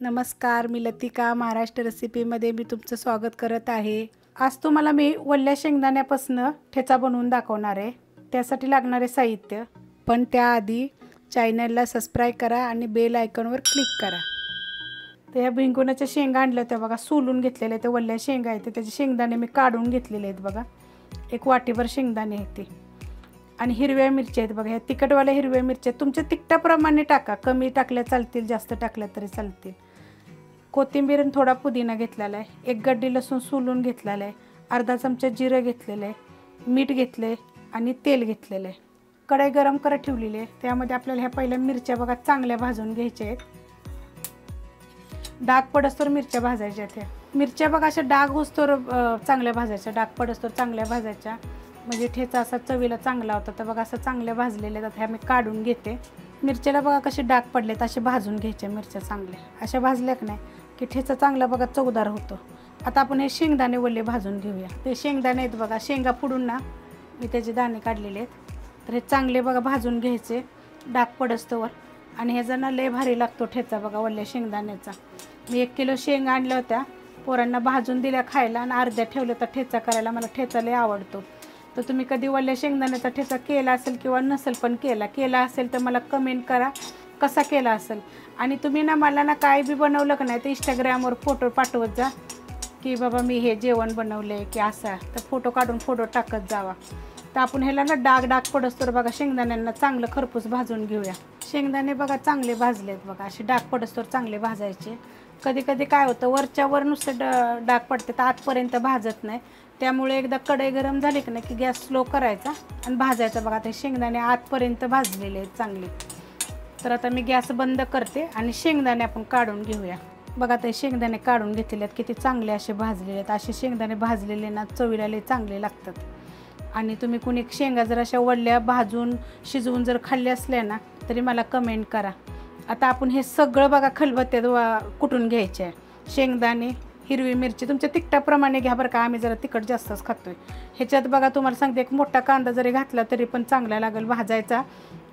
नमस्कार, मी लतिका महाराष्ट्र रेसिपीमध्ये मी तुमचं स्वागत करत आहे। आज तुम्हाला मी ओल्या शेंगदाण्यापासून ठेचा बनवून दाखवणार आहे। त्यासाठी लागणारे साहित्य, पण त्याआधी चॅनलला सबस्क्राइब करा आणि बेल आयकॉनवर क्लिक करा। त्या भिंगुणाच्या शेंगा आणल्या त्या बघा, सोलून घेतलेले ते ओल्या शेंगा आहेत, त्याचे शेंगदाणे मी काढून घेतलेले आहेत बघा। एक वाटीभर शेंगदाणे आहेत ते, आणि हिरव्या मिरच्या आहेत बघा। ह्या तिखटवाल्या हिरव्या मिरच्या तुमच्या तिखटाप्रमाणे टाका, कमी टाकल्या चालतील, जास्त टाकल्या तरी चालतील। कोथिंबीर आणि थोडा पुदिना घेतलेला आहे, एक गड्डी लसूण सोलून घेतलेला आहे, अर्धा चमचा जिरं घेतलेलं आहे, मीठ घेतले आणि तेल घेतलेलं आहे। कढई गरम करत ठेवलेली आहे, त्यामध्ये आपल्याला ह्या पहिल्या मिरच्या बघा चांगल्या भाजून घ्यायच्या आहेत। डाग पडस्तोर मिरच्या भाजायच्या त्या मिरच्या बघा अशा डाग होस्तोर चांगल्या भाजायच्या, डाग पडस्तोर चांगल्या भाजायच्या, म्हणजे ठेचा असा चवीला चांगला होता। तर बघा असं चांगल्या भाजलेल्या ह्या मी काढून घेते। मिरच्याला बघा कसे डाग पडलेत, असे भाजून घ्यायचे मिरच्या चांगल्या, अशा भाजल्या की नाही की ठेचा चांगला बघा चवदार होतो। आता आपण हे शेंगदाणे वल्ले भाजून घेऊया। ते शेंगदाणे आहेत बघा, शेंगा फोडून ना मी त्याचे दाणे काढलेले आहेत, तर हे चांगले बघा भाजून घ्यायचे डाग पडस्तवर। आणि ह्याचा ना लय भारी लागतो ठेचा बघा वल्ल्या शेंगदाण्याचा। मी 1 किलो शेंगा आणल्या होत्या, पोरांना भाजून दिल्या खायला आणि अर्ध्या ठेवल्या तर ठेचा करायला। मला ठेचा लय आवडतो। तर तुम्ही कधी वल्ल्या शेंगदाण्याचा ठेचा केला असेल किंवा नसेल पण केला असेल तर मला कमेंट करा कसा केला असेल। आणि तुम्ही ना मला ना काय बी बनवलं का नाही तर इंस्टाग्रामवर फोटो पाठवत जा की बाबा मी हे जेवण बनवले की असा, तर फोटो काढून फोटो टाकत जावा। तर आपण ह्याला ना डाग पडस्तोर बघा शेंगदाण्यांना चांगलं खरपूस भाजून घेऊया। शेंगदाणे बघा चांगले भाजलेत बघा, असे डाग पडस्तोर चांगले भाजायचे। कधी कधी काय होतं वरच्या वर नुसतं डाग पडते तर आतपर्यंत भाजत नाही, त्यामुळे एकदा कढई गरम झाली की नाही की गॅस स्लो करायचा आणि भाजायचा बघा। ते शेंगदाणे आतपर्यंत भाजलेले आहेत चांगले। तर आता मी गॅस बंद करते आणि शेंगदाणे आपण काढून घेऊया। बघा ते शेंगदाणे काढून घेतलेले आहेत, किती चांगले असे भाजलेले आहेत। असे शेंगदाणे भाजलेले ना चवीला लय चांगले लागतात। आणि तुम्ही कुणी शेंगा जर अशा वडल्या भाजून शिजवून जर खाल्ल्या असल्या ना तरी मला कमेंट करा। आता आपण हे सगळं बघा खलबत्त्यात कुटून घ्यायचे आहे। शेंगदाणे, हिरवी मिरची तुमच्या तिखटाप्रमाणे घ्या बरं का, आम्ही जरा तिखट जास्तच खातोय। ह्याच्यात बघा तुम्हाला सांगते, एक मोठा कांदा जरी घातला तरी पण चांगला लागेल भाजायचा।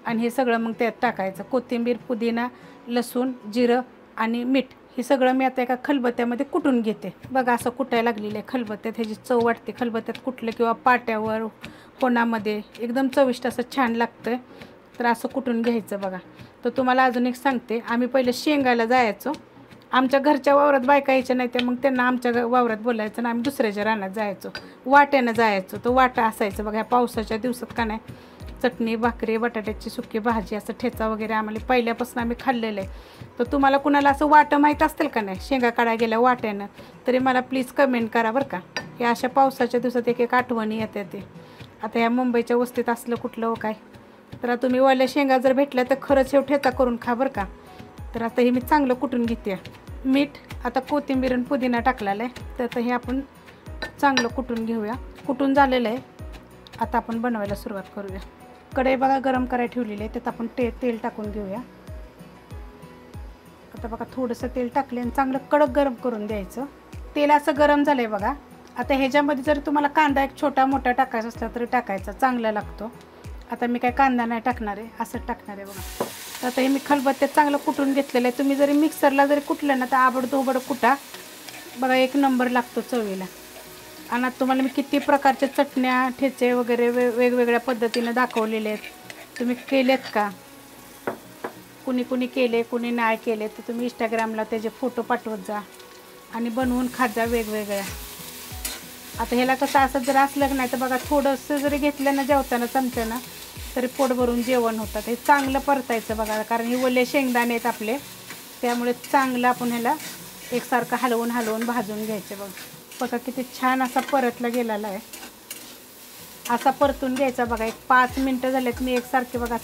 आणि हे सगळं मग त्यात टाकायचं, कोथिंबीर, पुदिना, लसूण, जिरं आणि मीठ, हे सगळं मी आता एका खलबत्त्यामध्ये कुटून घेते। बघा असं कुटायला लागलेलं आहे खलबत्त्यात, ह्याची चव वाटते खलबत्त्यात कुटलं किंवा पाट्यावर कोणामध्ये एकदम चविष्ट असं छान लागतं। तर असं कुटून घ्यायचं बघा। तर तुम्हाला अजून एक सांगते, आम्ही पहिले शेंगायला जायचो, आमच्या घरच्या वावरात बायका यायच्या नाही ते मग त्यांना आमच्या वावरात बोलायचं ना, आम्ही दुसऱ्याच्या रानात जायचो, वाट्यानं जायचो। तो वाटा असायचं बघा, ह्या पावसाच्या दिवसात का नाही चटणी, भाकरी, बटाट्याची सुकी भाजी, असं ठेचा वगैरे आम्हाला पहिल्यापासून आम्ही खाल्लेलं आहे। तर तुम्हाला कुणाला असं वाटं माहीत असतील का नाही शेंगा काढायला गेल्या वाट्यानं, तरी मला प्लीज कमेंट करा बरं का। हे अशा पावसाच्या दिवसात एक आठवणी येते ते। आता ह्या मुंबईच्या वस्तीत असलं कुठलं हो काय, तर तुम्ही ओल्या शेंगा जर भेटल्या तर खरंच हे ठेचा करून खा बरं का। तर आता हे मी चांगलं कुटून घेते। मीठ, आता कोथिंबीर आणि पुदिना टाकलेला आहे, तर आता हे आपण चांगलं कुटून घेऊया। कुटून झालेलं आहे, आता आपण बनवायला सुरुवात करूया। कढई बघा गरम करायला ठेवलेली आहे, त्यात आपण तेल टाकून घेऊया। आता बघा थोडंसं तेल टाकले आणि चांगलं कडक गरम करून द्यायचं। तेल असं गरम झालं आहे बघा। आता ह्याच्यामध्ये जर तुम्हाला कांदा एक छोटा मोठा टाकायचा असला तरी टाकायचा, चांगला लागतो। आता मी काय कांदा नाही टाकणार आहे, असं टाकणार आहे बघा। तर आता हे मी खलबत्त्यात चांगलं कुटून घेतलेलं आहे। तुम्ही जरी मिक्सरला जरी कुटलं ना तर आबडधोबड कुटा बघा, एक नंबर लागतो चवीला। आणि आता तुम्हाला मी किती प्रकारच्या चटण्या, ठेचे वगैरे वेगवेगळ्या पद्धतीने दाखवलेले आहेत, तुम्ही केलेत का? कुणी केले कुणी नाही केले तर तुम्ही इंस्टाग्रामला त्याचे फोटो पाठवत जा आणि बनवून खात जा वेगवेगळ्या। आता ह्याला कसं असं जर असलं की नाही तर बघा थोडंसं जरी घेतलं ना जेवताना चमच्यानं तरी पोट भरून जेवण होतं। हे चांगलं परतायचं बघा, कारण हे ओले शेंगदाणे आहेत आपले, त्यामुळे चांगलं आपण ह्याला एकसारखं हलवून भाजून घ्यायचे बघा किती छान असा परतला गेलेला आहे। असा परतून घ्यायचा बघा। एक 5 मिनटं झालेत मी एकसारखे बघा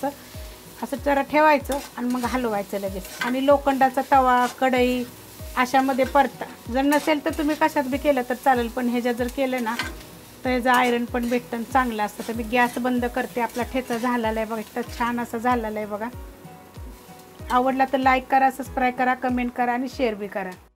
असं जरा ठेवायचं आणि मग हलवायचं लगेच। आणि लोखंडाचा तवा, कढई अशामध्ये परता, जर नसेल तर तुम्ही कशात बी केलं तर चालेल, पण ह्याच्यात जर केलं ना तर ह्याचं आयरन पण भेटतं चांगलं असतं। तर मी गॅस बंद करते। आपला ठेचा झालेला आहे बघा, इतका छान असा झालेला आहे बघा। आवडला तर लाईक करा, सबस्क्राईब करा, कमेंट करा आणि शेअर बी करा।